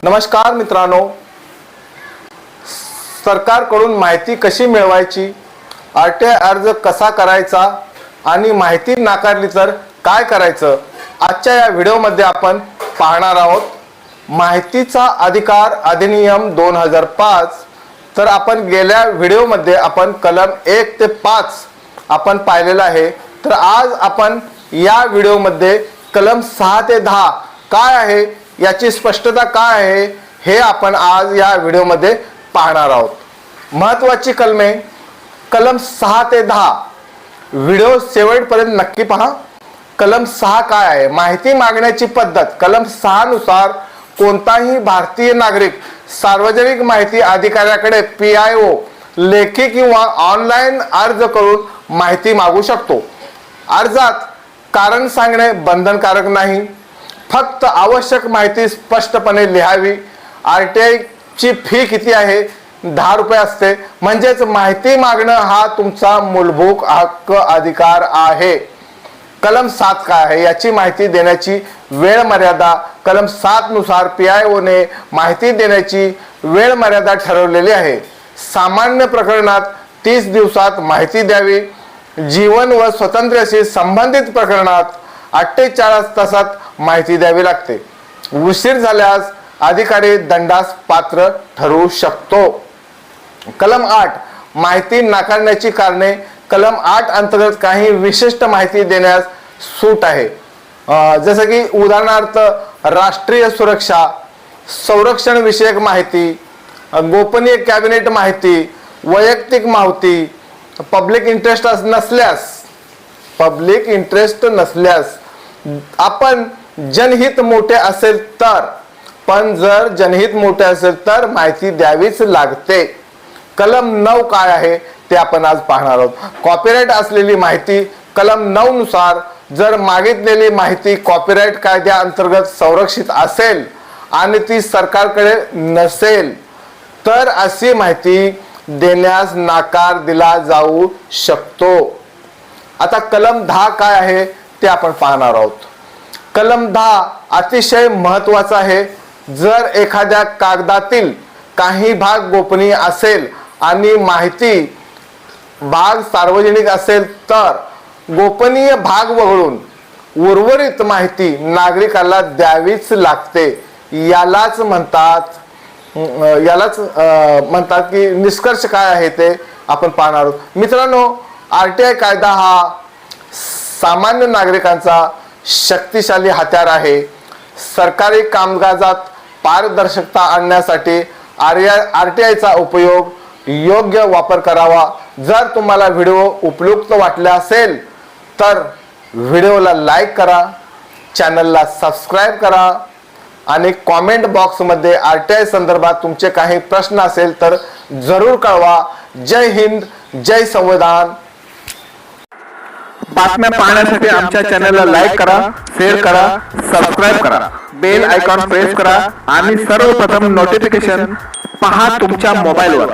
नमस्कार मित्रांनो, सरकारकडून माहिती कशी मिळवायची, आरटीआय अर्ज कसा करायचा आणि माहिती नाकारली तर काय करायचं, आजच्या या व्हिडिओमध्ये आपण पाहणार आहोत. माहितीचा अधिकार अधिनियम 2005. तर आपण गेल्या व्हिडिओमध्ये आपण कलम 1 ते 5 आपण पाहिलेला आहे. तर आज आपण या व्हिडिओमध्ये कलम 6 ते 10 काय आहे, याची स्पष्टता काय आहे, हे आपण आज या व्हिडिओमध्ये पाहणार आहोत. महत्त्वाची कलमे कलम 6 ते 10. व्हिडिओ शेवटपर्यंत नक्की पहा. कलम 6 काय आहे, माहिती मागण्याची पद्धत. कलम 6 नुसार कोणताही भारतीय नागरिक सार्वजनिक माहिती अधिकाऱ्याकडे PIO लेखी किंवा ऑनलाईन अर्ज करून माहिती मागू शकतो. अर्जात कारण सांगणे बंधनकारक नाही, फक्त आवश्यक माहिती स्पष्टपणे लिहावी. RTI ची फी किती आहे, 10 रुपये असते. म्हणजेच माहिती मागणं हा तुमचा मूलभूत हक्क अधिकार आहे. कलम 7 काय आहे, याची माहिती देण्याची वेळ मर्यादा. कलम 7 नुसार PIO ने माहिती देण्याची वेळ मर्यादा ठरवलेली आहे. सामान्य प्रकरणात 30 दिवसात माहिती द्यावी. जीवन व स्वातंत्र्याशी संबंधित प्रकरणात 48 तासात माहिती द्यावी लागते. उशीर झाल्यास अधिकारी दंडास पात्र ठरू शकतो. कलम 8 माहिती नाकारण्याची कारणे. कलम 8 अंतर्गत काही विशिष्ट माहिती देण्यास सूट आहे. जसं की उदाहरणार्थ राष्ट्रीय सुरक्षा, संरक्षण विषयक माहिती, गोपनीय कॅबिनेट माहिती, वैयक्तिक माहिती, पब्लिक इंटरेस्ट नसल्यास आपण जनहित मोठे असेल तर, पण जर जनहित मोठे असेल तर माहिती द्यावीच लागते. कलम 9 काय आहे ते आपण आज पाहणार आहोत. कॉपीराइट असलेली माहिती. कलम 9 नुसार जर मागितलेली माहिती कॉपीराइट कायद्याअंतर्गत संरक्षित असेल आणि ती सरकारकडे नसेल तर अशी माहिती देण्यास नकार दिला जाऊ शकतो. आता कलम 10 काय आहे ते आपण पाहणार आहोत. कलम 10 अतिशय महत्त्वाचा आहे. जर एखाद्या कागदातील काही भाग गोपनीय असेल आणि माहिती भाग सार्वजनिक असेल तर गोपनीय भाग वगळून उर्वरित माहिती नागरिकाला द्यावीच लागते. यालाच म्हणतात की निष्कर्ष काय आहे ते आपण पाहणार आहोत. मित्रांनो, RTI कायदा हा सामान्य नागरिकांचा शक्तिशाली हत्यार आहे. सरकारी कामकाजात पारदर्शकता आणण्यासाठी RTIचा उपयोग योग्य वापर करावा. जर तुम्हाला व्हिडिओ उपयुक्त वाटला असेल तर व्हिडिओला लाईक करा, चॅनलला सबस्क्राईब करा आणि कॉमेंट बॉक्समध्ये RTI संदर्भात तुमचे काही प्रश्न असेल तर जरूर कळवा. जय हिंद, जय संविधान. बातम्या पाहण्यासाठी आमच्या चॅनलला लाईक करा, शेअर करा, सबस्क्राईब करा, बेल आयकॉन प्रेस करा आणि सर्वप्रथम नोटिफिकेशन पहा तुमच्या मोबाईलवर.